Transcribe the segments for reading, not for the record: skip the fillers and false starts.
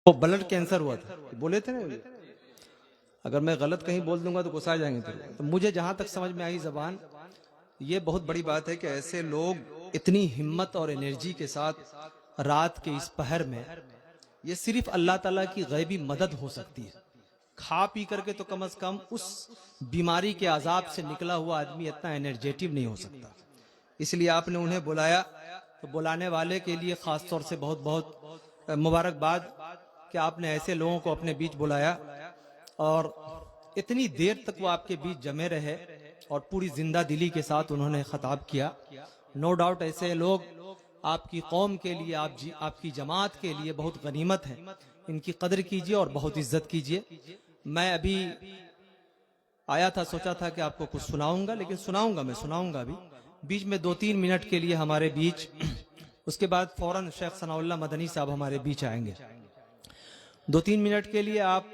وہ blood cancer ہوا تھا بولے تھے نا. اگر میں غلط کہیں بول دوں گا تو غصہ آ جائیں گے. تو مجھے جہاں تک سمجھ میں آئی زبان، یہ بہت بڑی بات ہے کہ ایسے لوگ اتنی ہمت اور انرجی کے ساتھ رات کے اس پہر میں، یہ صرف اللہ تعالیٰ کی غیبی مدد ہو سکتی ہے. کھا پی کر کے تو کم از کم اس بیماری کے عذاب سے نکلا ہوا آدمی اتنا انرجیٹو نہیں ہو سکتا. اس لیے آپ نے انہیں بلایا، تو بلانے والے کے لیے خاص طور سے بہت بہت مبارکباد کہ آپ نے ایسے لوگوں کو اپنے بیچ بلایا اور اتنی دیر تک وہ آپ کے بیچ جمے رہے اور پوری زندہ دلی کے ساتھ انہوں نے خطاب کیا. نو ڈاؤٹ ایسے لوگ آپ کی قوم کے لیے، آپ کی جماعت کے لیے بہت غنیمت ہیں. ان کی قدر کیجئے اور بہت عزت کیجئے. میں ابھی آیا تھا، سوچا تھا کہ آپ کو کچھ سناؤں گا، لیکن سناؤں گا ابھی بیچ میں 2-3 منٹ کے لیے ہمارے بیچ. اس کے بعد فوراً شیخ ثناء اللہ مدنی صاحب ہمارے بیچ آئیں گے. 2-3 منٹ کے لیے آپ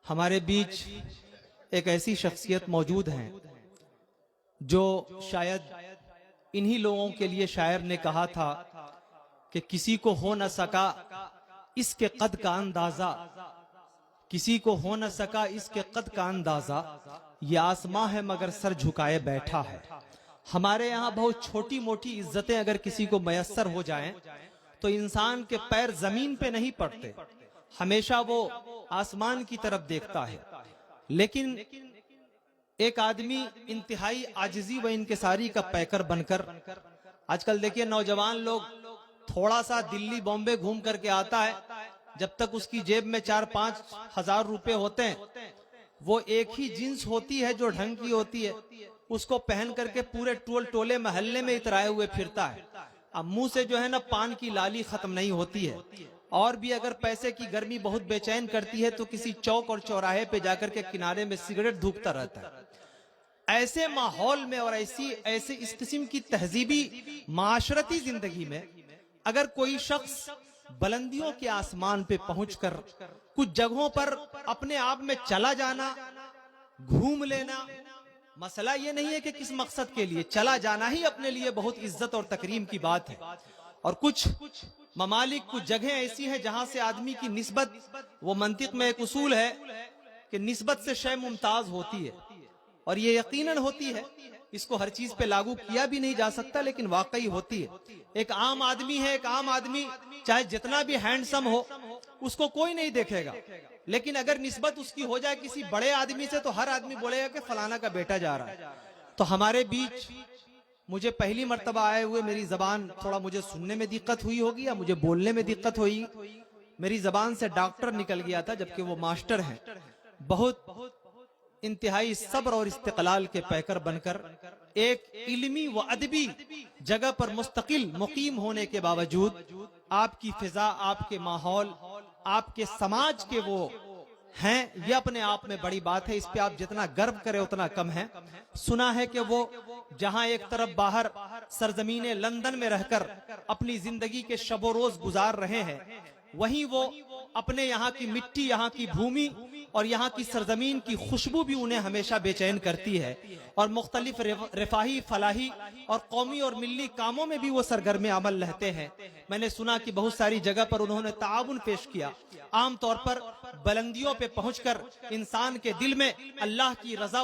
ہمارے بیچ ایک ایسی شخصیت موجود ہیں جو شاید انہی لوگوں کے لیے شاعر نے کہا تھا کہ کسی کو ہو نہ سکا اس کے قد کا اندازہ، کسی کو ہو نہ سکا اس کے قد کا اندازہ، یہ آسماں ہے مگر سر جھکائے بیٹھا ہے. ہمارے یہاں بہت چھوٹی موٹی عزتیں اگر کسی کو میسر ہو جائیں تو انسان کے پیر زمین پہ نہیں پڑتے، ہمیشہ وہ آسمان کی طرف دیکھتا ہے. لیکن ایک آدمی انتہائی عاجزی و انکساری کا پیکر بن کر، آج کل دیکھیے نوجوان لوگ تھوڑا سا دلی بامبے گھوم کر کے آتا ہے، جب تک اس کی جیب میں 4-5 ہزار روپے ہوتے ہیں، وہ ایک ہی جنس ہوتی ہے جو ڈھنگ کی ہوتی ہے، اس کو پہن کر کے پورے ٹولے محلے میں اترائے ہوئے پھرتا ہے. اب منہ سے جو ہے نا پان کی لالی ختم نہیں ہوتی ہے. اور بھی اگر پیسے کی گرمی بہت بے چین کرتی ہے تو کسی چوک اور چوراہے پہ جا کر کے کنارے میں سگریٹ دھوکتا رہتا ہے. ایسے ماحول میں اور ایسے اس قسم کی تہذیبی معاشرتی زندگی میں اگر کوئی شخص بلندیوں کے آسمان پہ پہنچ کر کچھ جگہوں پر اپنے آپ میں چلا جانا، گھوم لینا، مسئلہ یہ نہیں ہے کہ کس مقصد کے لیے چلا جانا ہی اپنے لیے بہت عزت اور تکریم کی بات ہے. اور کچھ ممالک، کچھ جگہیں ایسی ہیں جہاں سے آدمی کی نسبت، وہ منطق میں ایک اصول ہے کہ نسبت سے شے ممتاز ہوتی ہے، اور یہ یقیناً ہوتی ہے. اس کو ہر چیز پہ لاگو کیا بھی نہیں جا سکتا، لیکن واقعی ہوتی ہے. ایک عام آدمی ہے، ایک عام آدمی چاہے جتنا بھی ہینڈسم ہو اس کو کوئی نہیں دیکھے گا، لیکن اگر نسبت اس کی ہو جائے کسی بڑے آدمی سے تو ہر آدمی بولے گا کہ فلانا کا بیٹا جا رہا ہے. تو ہمارے بیچ مجھے پہلی مرتبہ آئے ہوئے میری زبان تھوڑا مجھے سننے میں دقت ہوئی ہوگی یا مجھے بولنے میں دقت ہوئی. میری زبان سے ڈاکٹر نکل گیا تھا جبکہ وہ ماسٹر ہیں. بہت انتہائی صبر اور استقلال کے پیکر بن کر ایک علمی و ادبی جگہ پر مستقل مقیم ہونے کے باوجود آپ کی فضا، آپ کے ماحول، آپ کے سماج کے وہ ہیں، یہ اپنے آپ میں بڑی بات ہے. اس پہ آپ جتنا گرو کرے اتنا کم ہے. سنا ہے کہ وہ جہاں ایک طرف باہر سرزمین لندن میں رہ کر اپنی زندگی کے شب و روز گزار رہے ہیں، وہیں وہ اپنے یہاں کی مٹی، یہاں کی بھومی اور یہاں کی سرزمین کی خوشبو بھی انہیں ہمیشہ بے چین کرتی ہے، اور مختلف رفاہی، فلاحی اور قومی اور ملی کاموں میں بھی وہ سرگرم عمل رہتے ہیں. میں نے سنا کہ بہت ساری جگہ پر انہوں نے تعاون پیش کیا. عام طور پر بلندیوں پہ پہنچ کر انسان کے دل میں اللہ کی رضا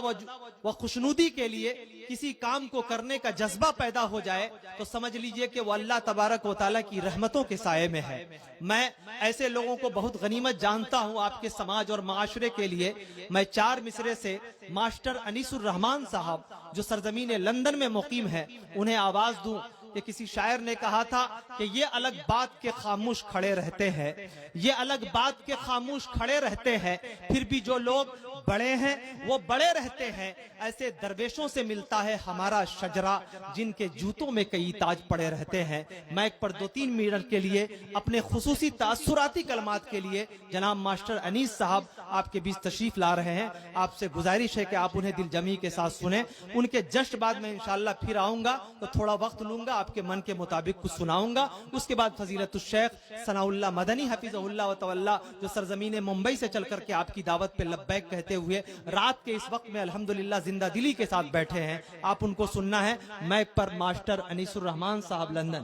و خوشنودی کے لیے کسی کام کو کرنے کا جذبہ پیدا ہو جائے تو سمجھ لیجئے کہ وہ اللہ تبارک و تعالیٰ کی رحمتوں کے سائے میں ہے. میں ایسے لوگوں کو بہت غنیمت جانتا ہوں آپ کے سماج اور معاشرے کے لیے. میں 4 مصرے سے ماسٹر انیس الرحمان صاحب جو سرزمین لندن میں مقیم ہے انہیں آواز دوں کہ کسی شاعر نے کہا تھا کہ یہ الگ بات کے خاموش کھڑے رہتے ہیں، یہ الگ بات کے خاموش کھڑے رہتے ہیں، پھر بھی جو لوگ بڑے ہیں وہ بڑے رہتے ہیں. ایسے درویشوں سے ملتا ہے ہمارا شجرہ جن کے جوتوں میں کئی تاج پڑے رہتے ہیں. میں ایک پر 2-3 منٹ کے لیے اپنے خصوصی تاثراتی کلمات کے لیے جناب ماسٹر انیس صاحب آپ کے بیچ تشریف لا رہے ہیں. آپ سے گزارش ہے کہ آپ انہیں دل جمی کے ساتھ سنیں. ان کے جسٹ بعد میں انشاءاللہ پھر آؤں گا تو تھوڑا وقت لوں گا، آپ کے من کے مطابق کچھ سناؤں گا. اس کے بعد فضیلت الشیخ ثناء اللہ مدنی حفظہ اللہ و تولا جو سرزمین ممبئی سے چل کر کے آپ کی دعوت پہ لبیک کہتے ہوئے رات کے اس وقت میں الحمدللہ زندہ دلی کے ساتھ بیٹھے ہیں، آپ ان کو سننا ہے. میں پر ماسٹر انیس الرحمان صاحب لندن.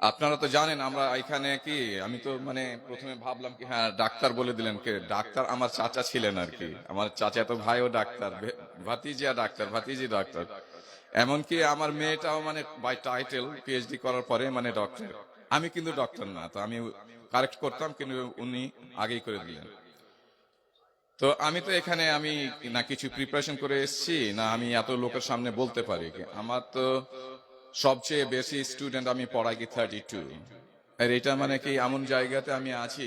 আপনারা তো জানেন আমরা এখানে কি, আমি তো মানে প্রথমে ভাবলাম কি হ্যাঁ ডাক্তার বলে দিলেন, কে ডাক্তার আমার চাচা ছিলেন আর কি, আমার চাচা তো ভাইও ডাক্তার, ভাতিজিয়া ডাক্তার, ভাতিজি ডাক্তার, এমনকি আমার মেয়েটাও মানে বাই টাইটেল পিএইচডি করার পরে মানে ডক্টর। আমি কিন্তু ডক্টর না, তো আমি কারেক্ট করতাম, কিন্তু উনি আগেই করে দিলেন। তো আমি তো এখানে আমি না কিছু প্রিপারেশন করে এসেছি, না আমি এত লোকের সামনে বলতে পারি। আমার তো সবচেয়ে বেশি স্টুডেন্ট আমি পড়াই কি 32, আর এটা মানে কি এমন জায়গাতে আমি আছি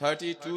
32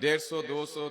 150-200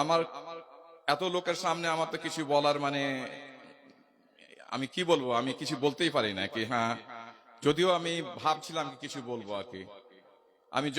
আমার এত লোকের সামনে আমার তো কিছু বলার মানে আমি কি বলবো, আমি কিছু বলতেই পারি না কি হ্যাঁ, যদিও আমি ভাবছিলাম কি কিছু বলবো আর কি। আমি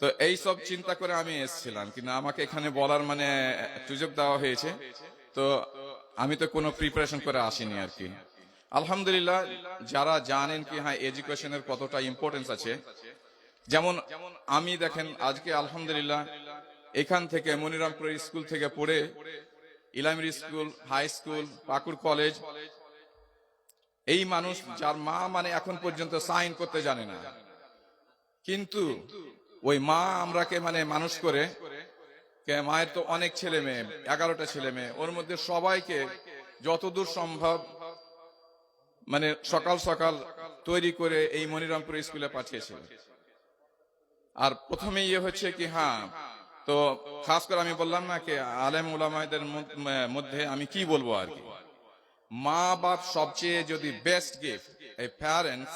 তো এই সব চিন্তা করে আমি এসেছিলাম কি না আমাকে এখানে বলার মানে সুযোগ দেওয়া হয়েছে, তো আমি তো কোনো প্রিপারেশন করে আসিনি আর কি। আলহামদুলিল্লাহ, যারা জানেন কি হ্যাঁ এডুকেশনের কতটা ইম্পর্টেন্স আছে, যেমন আমি দেখেন আজকে আলহামদুলিল্লাহ এখান থেকে মনিরামপুর স্কুল থেকে পড়ে ইলামির স্কুল, হাই স্কুল, পাকুড় কলেজ, এই মানুষ যার মা মানে এখন পর্যন্ত সাইন করতে জানে না, কিন্তু ওই মা আমরাকে মানে মানুষ করে, মায়ের তো অনেক ছেলে মেয়ে, 11টা ছেলে মেয়ে, ওর মধ্যে সবাইকে যতদূর সম্ভব মানে সকাল সকাল তৈরি করে এই মনিরামপুর স্কুলে পাঠিয়েছিল। আর প্রথমে ইয়ে হচ্ছে কি হ্যাঁ, তো খাস করে আমি বললাম না কি আলেম উলামাদের মধ্যে আমি কি বলবো আর কি, মা বাপ সবচেয়ে যদি best gift, a parents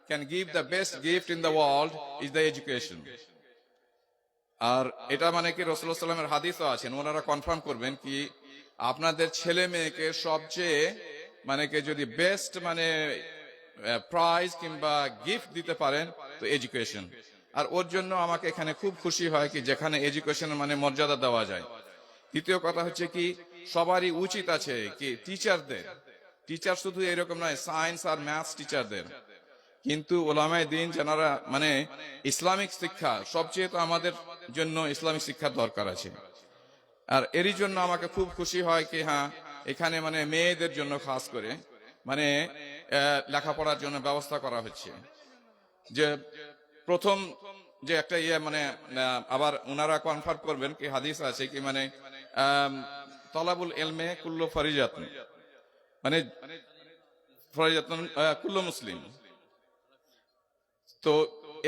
can give the best gift in the world is the education. আর এটা মানে কি রাসূলুল্লাহ সাল্লাল্লাহু আলাইহি ওয়াসাল্লামের হাদিসও আছেন, ওনারা কনফার্ম করবেন কি আপনাদের ছেলে মেয়েকে সবচেয়ে মানে কি যদি বেস্ট মানে প্রাইজ কিংবা গিফট দিতে পারেন তো এডুকেশন। আর ওর জন্য আমাকে এখানে খুব খুশি হয় কি যেখানে এডুকেশনের মানে মর্যাদা দেওয়া যায়। দ্বিতীয় কথা হচ্ছে কি সবারই উচিত আছে কি টিচারদের, টিচার শুধু এরকম নয় সায়েন্স আর ম্যাথস টিচারদের, কিন্তু ওলামায়ে দ্বীন যারা মানে ইসলামিক শিক্ষা, সবচেয়ে তো আমাদের জন্য ইসলামিক শিক্ষার দরকার আছে। আর এরই জন্য আমাকে খুব খুশি হয় কি হ্যাঁ এখানে মানে মেয়েদের জন্য খাস করে মানে লেখাপড়ার জন্য ব্যবস্থা করা হচ্ছে। যে প্রথম যে একটা ইয়ে মানে আবার ওনারা কনফার্ম করবেন কি হাদিস আছে কি মানে তলাবুল ইলমে কুল্লু ফরিজাতুন, মানে ফরিজাতুন কুল্লু মুসলিম। তো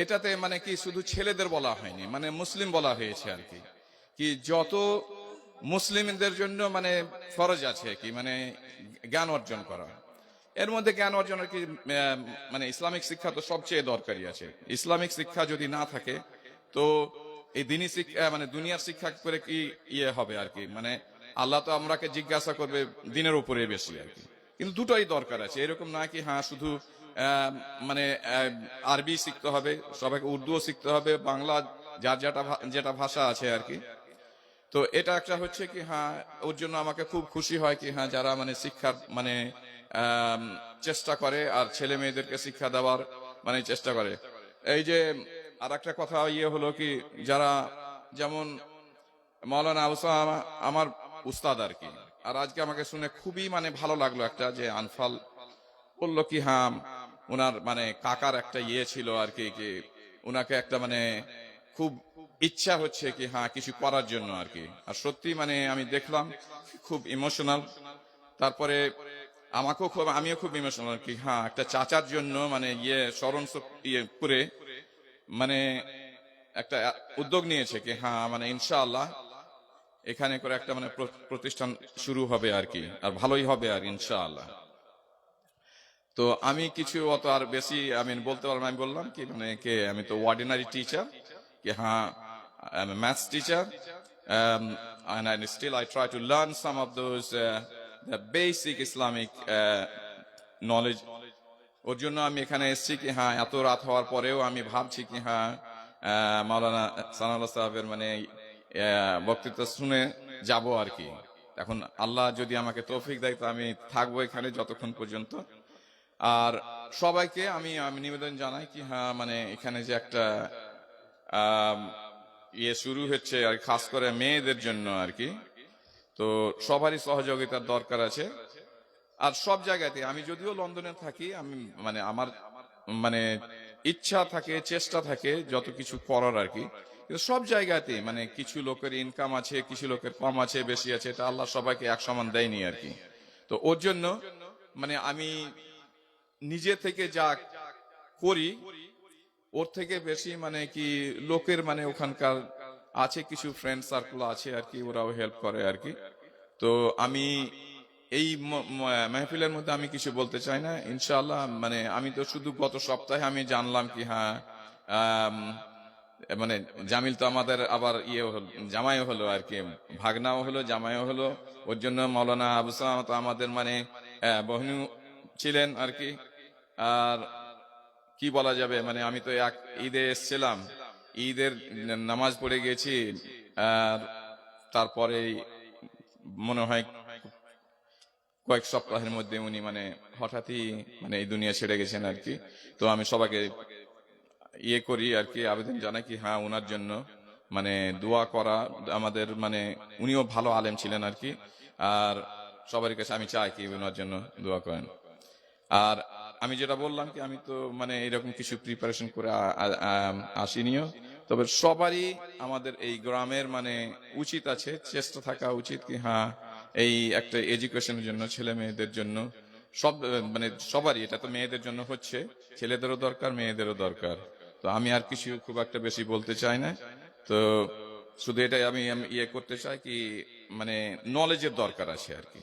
এটাতে মানে কি শুধু ছেলেদের বলা হয়নি, মানে মুসলিম বলা হয়েছে আর কি, কি যত মুসলিমদের জন্য মানে ফরজ আছে কি মানে জ্ঞান অর্জন করা। এর মধ্যে জ্ঞান অর্জনের কি মানে ইসলামিক শিক্ষা তো সবচেয়ে দরকারি আছে। ইসলামিক শিক্ষা যদি না থাকে তো এই দিনী শিক্ষা মানে দুনিয়ার শিক্ষা করে কি ইয়ে হবে আর কি, মানে আল্লাহ তো আমরাকে জিজ্ঞাসা করবে দিনের উপরে বেশি আর কি। কিন্তু দুটোই দরকার আছে, এরকম না কি হ্যাঁ শুধু মানে আরবি শিখতে হবে, সবাইকে উর্দুও শিখতে হবে, বাংলা যার যেটা ভাষা আছে আর কি। তো এটা একটা হচ্ছে কি হ্যাঁ ওর জন্য আমাকে খুব খুশি হয় কি হ্যাঁ যারা মানে শিক্ষার মানে চেষ্টা করে আর ছেলে মেয়েদেরকে শিক্ষা দেওয়ার মানে চেষ্টা করে। এই যে আর একটা কথা হলো কি, যারা যেমন মাওলানা আবু সালাম আমার উস্তাদ আর কি, আর আজকে আমাকে শুনে খুবই মানে ভালো লাগলো একটা, যে আনফাল বললো কি হ্যাঁ ওনার মানে কাকার একটা ছিল আর কি, ওনাকে একটা মানে খুব ইচ্ছা হচ্ছে কি হ্যাঁ কিছু করার জন্য আর কি। আর সত্যি মানে আমি দেখলাম খুব ইমোশনাল। তারপরে আমিও খুব ইমোশনাল কি হ্যাঁ একটা চাচার জন্য মানে স্মরণ করে মানে একটা উদ্যোগ নিয়েছে কি হ্যাঁ মানে ইনশাআল্লাহ এখানে করে একটা মানে প্রতিষ্ঠান শুরু হবে আর কি, আর ভালোই হবে আর ইনশাআল্লাহ। তো আমি কিছু অত আর বেশি আমি বলতে পারলাম, আমি বললাম কি মানে আমি তো অর্ডিনারি টিচার কি হ্যাঁ maths teacher, and still I try to learn some of those the basic Islamic knowledge. ওর জন্য আমি এখানে এসেছি কি হ্যাঁ এত রাত হওয়ার পরেও আমি ভাবছি কি হ্যাঁ মাওলানা সানাউল্লাহ সাহেবের মানে বক্তৃতা শুনে যাব আর কি। এখন আল্লাহ যদি আমাকে তৌফিক দেয় তো আমি থাকবো এখানে যতক্ষণ পর্যন্ত। আর সবাইকে আমি নিবেদন জানাই কি হ্যাঁ মানে এখানে যে একটা শুরু হচ্ছে আর খাস করে মেয়েদের জন্য আর কি, তো সবারই সহযোগিতার দরকার আছে। আর সব জায়গাতে আমি যদিও লন্ডনে থাকি, আমি মানে আমার মানে ইচ্ছা থাকে চেষ্টা থাকে যত কিছু করার আর কি, কিন্তু সব জায়গাতে মানে কিছু লোকের ইনকাম আছে, কিছু লোকের কম আছে বেশি আছে, এটা আল্লাহ সবাইকে এক সমান দেয়নি আর কি। তো ওর জন্য মানে আমি নিজে থেকে যা করি ওর থেকে বেশি মানে কি লোকের মানে ওখানকার আছে কিছু ফ্রেন্ড সার্কেল আছে আর কি, ওরাও হেল্প করে আর কি। তো আমি এই মেহফিলের মধ্যে আমি কিছু বলতে চাই না ইনশাআল্লাহ। মানে আমি তো শুধু গত সপ্তাহে আমি জানলাম কি হ্যাঁ মানে জামিল তো আমাদের আবার জামাইও হলো আর কি, ভাগনাও হলো জামাইও হলো। ওর জন্য মাওলানা আবু সালাম তো আমাদের মানে বহিনু ছিলেন আর কি। আর কি বলা যাবে, মানে আমি তো এক ঈদে এসেছিলাম, ঈদের নামাজ পড়ে গেছি, আর তারপরে মনে হয় কয়েক সপ্তাহের মধ্যে উনি মানে হঠাৎই মানে এই দুনিয়া ছেড়ে গেছেন আর কি। তো আমি সবাইকে করি আর কি, আবেদন জানাই কি হ্যাঁ ওনার জন্য মানে দোয়া করা আমাদের, মানে উনিও ভালো আলেম ছিলেন আর কি। আর সবার কাছে আমি চাই কি ওনার জন্য দোয়া করেন। আর আমি যেটা বললাম কি আমি তো মানে এরকম কিছু প্রিপারেশন করে আসিনিও, তবে সবারই আমাদের এই গ্রামের মানে উচিত আছে, চেষ্টা থাকা উচিত কি হ্যাঁ এই একটা এডুকেশনের জন্য ছেলে মেয়েদের জন্য সব মানে সবারই, এটা তো মেয়েদের জন্য হচ্ছে, ছেলেদেরও দরকার মেয়েদেরও দরকার। তো আমি আর কিছু খুব একটা বেশি বলতে চাই না, তো শুধু এটাই আমি করতে চাই কি মানে নলেজের দরকার আছে আর কি।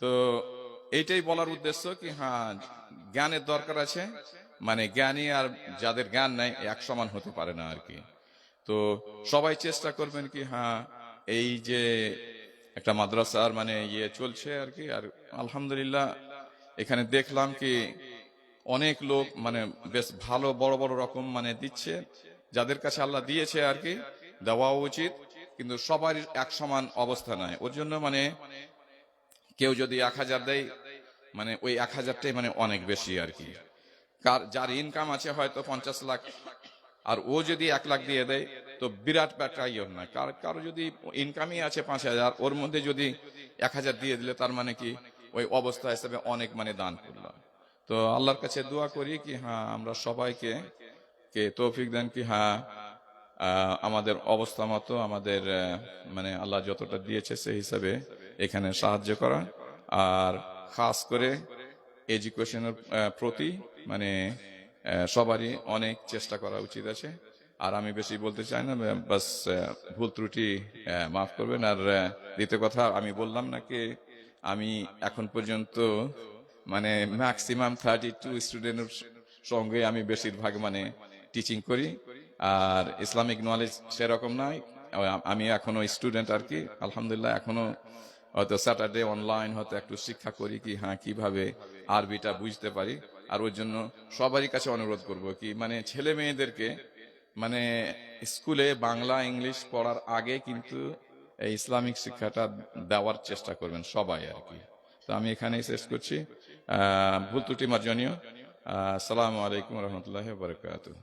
তো এইটাই বলার উদ্দেশ্য কি হ্যাঁ জ্ঞানের দরকার আছে, মানে জ্ঞানী আর যাদের জ্ঞান নাই এক সমান হতে পারে না আর কি। তো সবাই চেষ্টা করবেন কি হ্যাঁ এই যে একটা মাদ্রাসার মানে চলছে আর কি। আর আলহামদুলিল্লাহ এখানে দেখলাম কি অনেক লোক মানে বেশ ভালো বড় বড় রকম মানে দিচ্ছে, যাদের কাছে আল্লাহ দিয়েছে আর কি দেওয়া উচিত, কিন্তু সবার এক সমান অবস্থা নাই। ওর জন্য মানে কেউ যদি 1000 দেয় মানে ওই 1000টাই মানে অনেক বেশি আর কি। যার ইনকাম আছে হয়তো 50 লাখ আর ও যদি 1 লাখ দিয়ে দেয় তো বিরাট ব্যাটা না। কারো যদি ইনকামই আছে 5000, ওর মধ্যে যদি 1000 দিয়ে দিলে তার মানে কি ওই অবস্থা হিসেবে অনেক মানে দান করলাম। তো আল্লাহর কাছে দোয়া করি কি হ্যাঁ আমরা সবাইকে তৌফিক দেন কি হ্যাঁ আমাদের অবস্থা মতো আমাদের মানে আল্লাহ যতটা দিয়েছে সেই হিসাবে এখানে সাহায্য করা, আর খাস করে এডুকেশনের প্রতি মানে সবারই অনেক চেষ্টা করা উচিত আছে। আর আমি বেশি বলতে চাই না, বাস ভুল ত্রুটি মাফ করবেন। আর দ্বিতীয় কথা আমি বললাম নাকি আমি এখন পর্যন্ত মানে ম্যাক্সিমাম 32 স্টুডেন্টের সঙ্গে আমি বেশিরভাগ মানে টিচিং করি, আর ইসলামিক নলেজ সেরকম নাই। আমি এখনো স্টুডেন্ট আর কি, আলহামদুলিল্লাহ এখনো হয়তো স্যাটারডে অনলাইন হয়তো একটু শিক্ষা করি কি হ্যাঁ কিভাবে আরবিটা বুঝতে পারি। আর ওই জন্য সবারই কাছে অনুরোধ করব কি মানে ছেলে মেয়েদেরকে মানে স্কুলে বাংলা ইংলিশ পড়ার আগে কিন্তু এই ইসলামিক শিক্ষাটা দেওয়ার চেষ্টা করবেন সবাই আর কি। তো আমি এখানেই শেষ করছি, ভুল ত্রুটি মার্জনীয়। আসসালামু আলাইকুম রহমতুল্লাহি ওয়া বারাকাতুহু।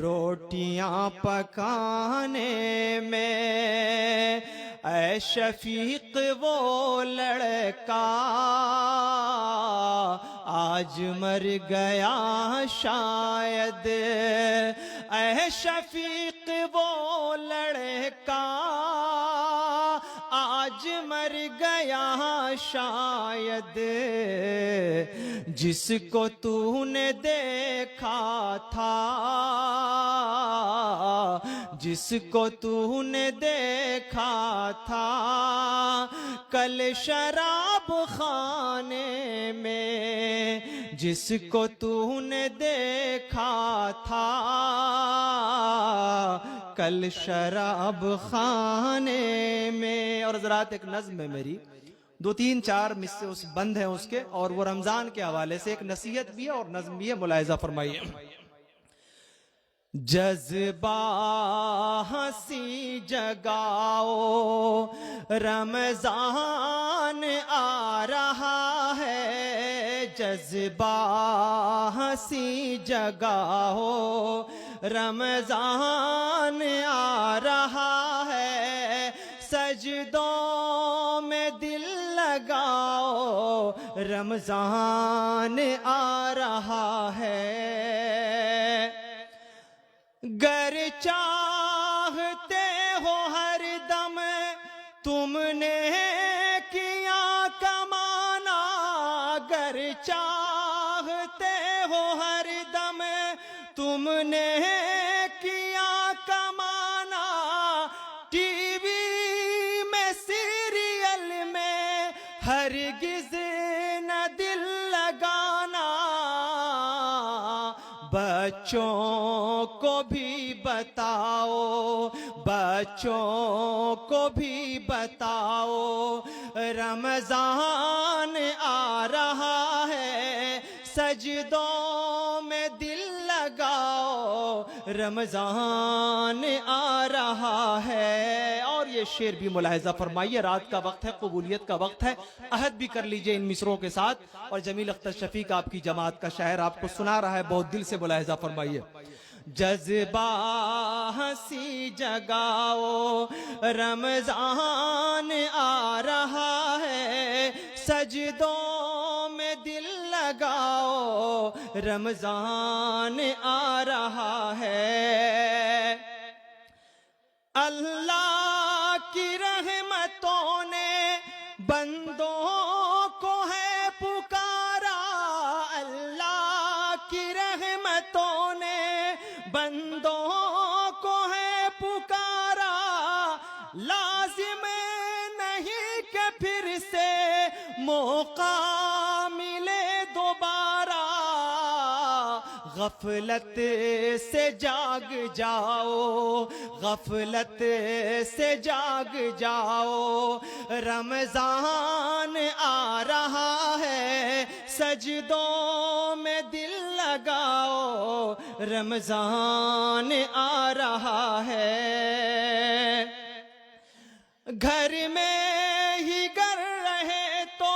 روٹیاں پکانے میں، اے شفیق وہ لڑکا آج مر گیا شاید، اے شفیق وہ لڑکا آج مر گیا شاید، جس کو تو نے دیکھا تھا، جس کو تو نے دیکھا تھا کل شراب خانے میں، جس کو تو نے دیکھا تھا کل شراب خانے میں۔ اور حضرات ایک نظم ہے میری، 2-3-4 مصرے اس بند ہیں اس کے، اور وہ رمضان کے حوالے سے ایک نصیحت بھی ہے اور نظم بھی ہے، ملاحظہ فرمائیے۔ جذبہ ہنسی جگاؤ رمضان آ رہا ہے، جذبہ ہنسی جگاؤ رمضان آ رہا ہے، سجدوں میں دل لگاؤ رمضان آ رہا ہے، گر چاہتے ہو ہر دم تم نے کیا کمانا، گر چاہتے ہو ہر دم تم نے کیا کمانا، ٹی وی میں سیریل میں ہرگز نہ دل لگانا، بچوں کو بھی بتاؤ، بچوں کو بھی بتاؤ رمضان آ رہا ہے، سجدوں میں دل لگاؤ رمضان آ رہا ہے۔ اور یہ شعر بھی ملاحظہ فرمائیے، رات کا وقت ہے، قبولیت کا وقت ہے، عہد بھی کر لیجئے ان مصروں کے ساتھ، اور جمیل اختر شفیق آپ کی جماعت کا شاعر آپ کو سنا رہا ہے، بہت دل سے ملاحظہ فرمائیے۔ جذبہ ہنسی جگاؤ رمضان آ رہا ہے، سجدوں میں دل لگاؤ رمضان آ رہا ہے، اللہ کی رحمتوں نے بندوں کو ہے پکارا، اللہ کی رحمتوں نے بندوں کو ہے پکارا، لازم نہیں کہ پھر سے موقع ملے دوبارہ، غفلت سے جاگ جاؤ، غفلت سے جاگ جاؤ، رمضان آ رہا ہے، سجدوں میں دل لگاؤ رمضان آ رہا ہے، گھر میں ہی گر رہے تو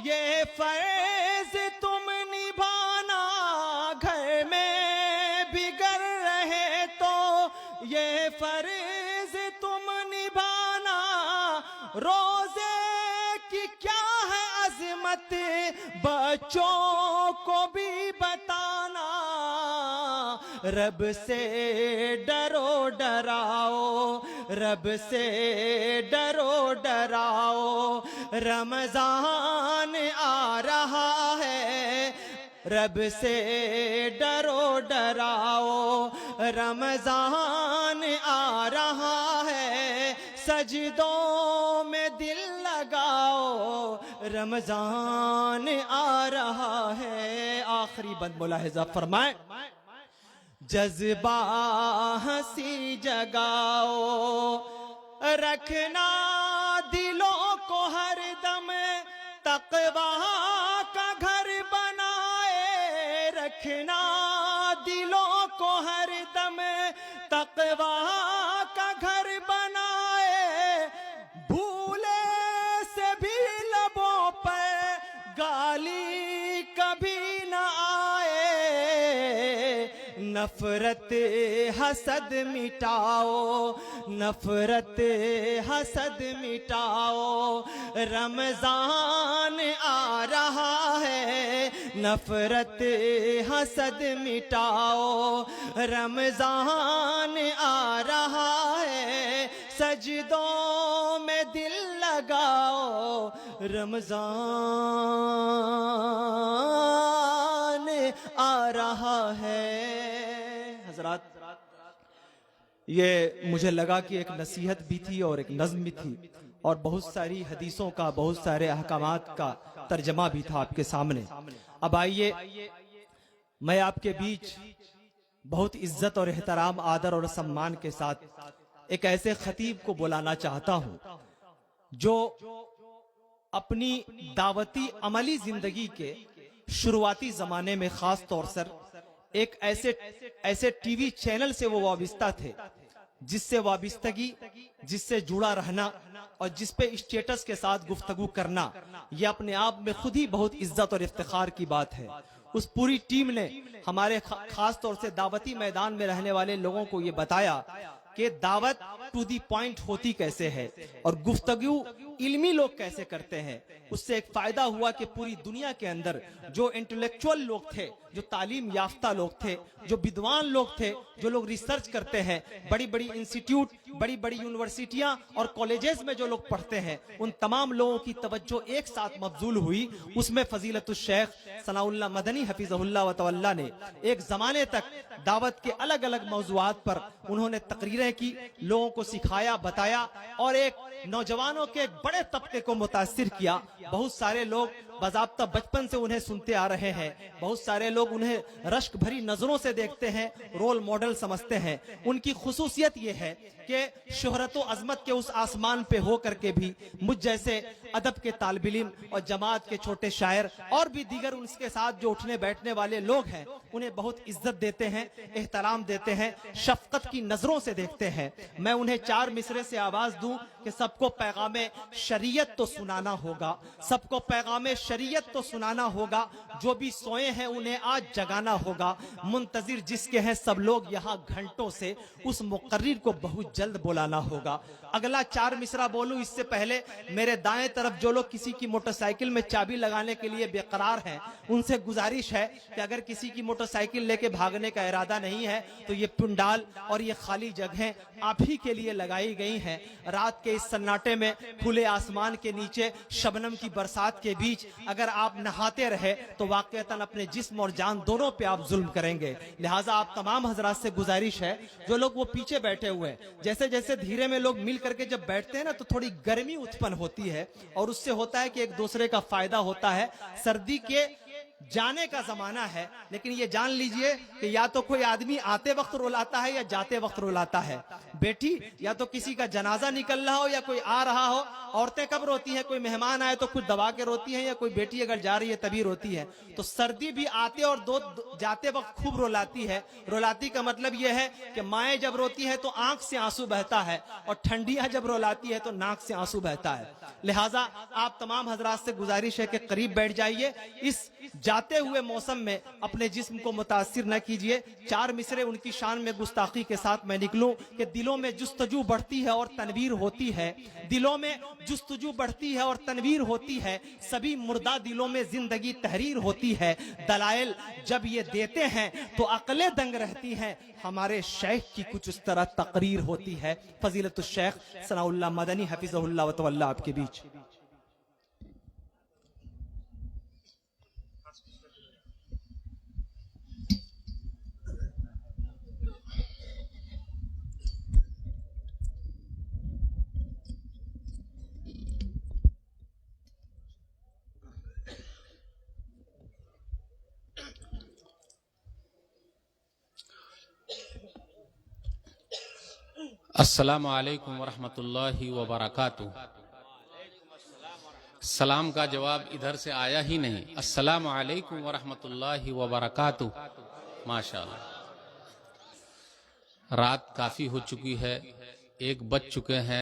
یہ فرض تم نبھانا، گھر میں بھی گر رہے تو یہ فرض تم نبھانا، روزے کی کیا ہے عظمت بچوں کو بھی بتانا، رب سے ڈرو ڈراؤ، رب سے ڈرو ڈراؤ، رمضان آ رہا ہے، رب سے ڈرو ڈراؤ رمضان آ رہا ہے، سجدوں میں دل لگاؤ رمضان آ رہا ہے۔ آخری بند ملاحظہ فرمائیں، جذبہ ہنسی جگاؤ رکھنا دلوں کو ہر دم تقویٰ کا گھر بنائے، رکھنا دلوں کو ہر دم تقویٰ کا گھر بنائے، بھولے سے بھی لبوں پہ گالی کبھی نہ آئے، نفرت حسد مٹاؤ، نفرت حسد مٹاؤ، رمضان آ رہا ہے، نفرت حسد مٹاؤ، رمضان آ رہا ہے، سجدوں میں دل لگاؤ، رمضان آ رہا ہے۔ حضرات، یہ مجھے لگا کہ ایک نصیحت بھی تھی اور ایک نظم بھی تھی، اور بہت ساری حدیثوں کا، بہت سارے احکامات کا ترجمہ بھی تھا آپ کے سامنے۔ اب آئیے میں آپ کے بیچ بہت عزت اور احترام، آدر اور سمان کے ساتھ ایک ایسے خطیب کو بلانا چاہتا ہوں جو اپنی دعوتی عملی زندگی کے شروعاتی زمانے میں خاص طور سے ایک ایسے ٹی وی چینل سے وہ وابستہ تھے جس سے وابستگی، جس سے جڑا رہنا اور جس پہ اسٹیٹس کے ساتھ گفتگو کرنا، یہ اپنے آپ میں خود ہی بہت عزت اور افتخار کی بات ہے۔ اس پوری ٹیم نے ہمارے خاص طور سے دعوتی میدان میں رہنے والے لوگوں کو یہ بتایا کہ دعوت ٹو دی پوائنٹ ہوتی کیسے ہے اور گفتگو علمی لوگ کیسے کرتے ہیں۔ اس سے ایک فائدہ ہوا کہ پوری دنیا کے اندر جو انٹلیکچوئل لوگ تھے، جو تعلیم یافتہ لوگ تھے، جو بدوان لوگ تھے، جو لوگ ریسرچ کرتے ہیں، بڑی بڑی انسٹیٹیوٹ، بڑی بڑی یونیورسٹیاں اور کالجز میں جو لوگ پڑھتے ہیں، ان تمام لوگوں کی توجہ ایک ساتھ مبذول ہوئی۔ اس میں فضیلت الشیخ ثناء اللہ مدنی حفظہ اللہ و تعالی نے ایک زمانے تک دعوت کے الگ الگ موضوعات پر انہوں نے تقریریں کی، لوگوں کو سکھایا، بتایا، اور ایک نوجوانوں کے ایک بڑے طبقے کو متاثر کیا۔ بہت سارے لوگ باضابطہ بچپن سے انہیں سنتے آ رہے ہیں، بہت سارے لوگ انہیں رشک بھری نظروں سے دیکھتے ہیں، رول ماڈل سمجھتے ہیں۔ ان کی خصوصیت یہ ہے کہ شہرت و عظمت کے اس آسمان پہ ہو کر کے بھی مجھ جیسے ادب کے طالب علم اور جماعت کے چھوٹے شاعر اور بھی دیگر ان کے ساتھ جو اٹھنے بیٹھنے والے لوگ ہیں انہیں بہت عزت دیتے ہیں، احترام دیتے ہیں، شفقت کی نظروں سے دیکھتے ہیں۔ میں انہیں 4 مصرے سے آواز دوں کہ سب کو پیغام شریعت تو سنانا ہوگا، سب کو پیغام شریعت تو سنانا ہوگا، جو بھی سوئے ہیں انہیں آج جگانا ہوگا، منتظر جس کے ہیں سب لوگ یہاں گھنٹوں سے، اس مقرر کو بہت جلد بلانا ہوگا۔ اگلا 4 مصرع بولوں اس سے پہلے میرے دائیں طرف جو لوگ کسی کی موٹر سائیکل میں چابی لگانے کے لیے بے قرار ہیں، ان سے گزارش ہے کہ اگر کسی کی موٹر سائیکل لے کے بھاگنے کا ارادہ نہیں ہے تو یہ پنڈال اور یہ خالی جگہیں آپ ہی کے لیے لگائی گئی ہیں۔ رات کے اس سناٹے میں، کھلے آسمان کے نیچے، شبنم کی برسات کے بیچ اگر آپ نہاتے رہے تو واقعتاً اپنے جسم اور جان دونوں پہ آپ ظلم کریں گے۔ لہٰذا آپ تمام حضرات سے گزارش ہے، جو لوگ وہ پیچھے بیٹھے ہوئے ہیں، جیسے جیسے دھیرے میں لوگ مل کر کے جب بیٹھتے ہیں نا تو تھوڑی گرمی اتپن ہوتی ہے، اور اس سے ہوتا ہے کہ ایک دوسرے کا فائدہ ہوتا ہے۔ سردی کے جانے کا زمانہ ہے، لیکن یہ جان لیجئے کہ یا تو کوئی آدمی آتے وقت رلاتا ہے یا جاتے وقت رلاتا ہے۔ بیٹی، یا تو کسی کا جنازہ نکل رہا ہو یا کوئی آ رہا ہو۔ عورتیں کب روتی ہیں؟ کوئی مہمان آئے تو کچھ دبا کے روتی ہیں، یا کوئی بیٹی اگر جا رہی ہے تبھی روتی ہے۔ تو سردی بھی آتے اور جاتے وقت خوب رلاتی ہے۔ رلاتی کا مطلب یہ ہے کہ مائیں جب روتی ہے تو آنکھ سے آنسو بہتا ہے، اور ٹھنڈیاں جب رلاتی ہے تو ناک سے آنسو بہتا ہے۔ لہٰذا آپ تمام حضرات سے گزارش ہے کہ قریب بیٹھ جائیے، اس جاتے ہوئے موسم میں اپنے جسم کو متاثر نہ کیجیے۔ 4 مصرے ان کی شان میں گستاخی کے ساتھ میں نکلوں کہ دلوں میں جستجو بڑھتی ہے اور تنویر ہوتی ہے، دلوں میں جستجو بڑھتی ہے اور تنویر ہوتی ہے، سبھی مردہ دلوں میں زندگی تحریر ہوتی ہے۔ دلائل جب یہ دیتے ہیں تو عقلیں دنگ رہتی ہیں، ہمارے شیخ کی کچھ اس طرح تقریر ہوتی ہے۔ فضیلت الشیخ ثناء اللہ مدنی حفظہ اللہ و تعالی آپ کے بیچ۔ السلام علیکم ورحمۃ اللہ وبرکاتہ۔ سلام کا جواب ادھر سے آیا ہی نہیں۔ السلام علیکم ورحمۃ اللہ وبرکاتہ۔ ماشاءاللہ، رات کافی ہو چکی ہے، 1 بج چکے ہیں۔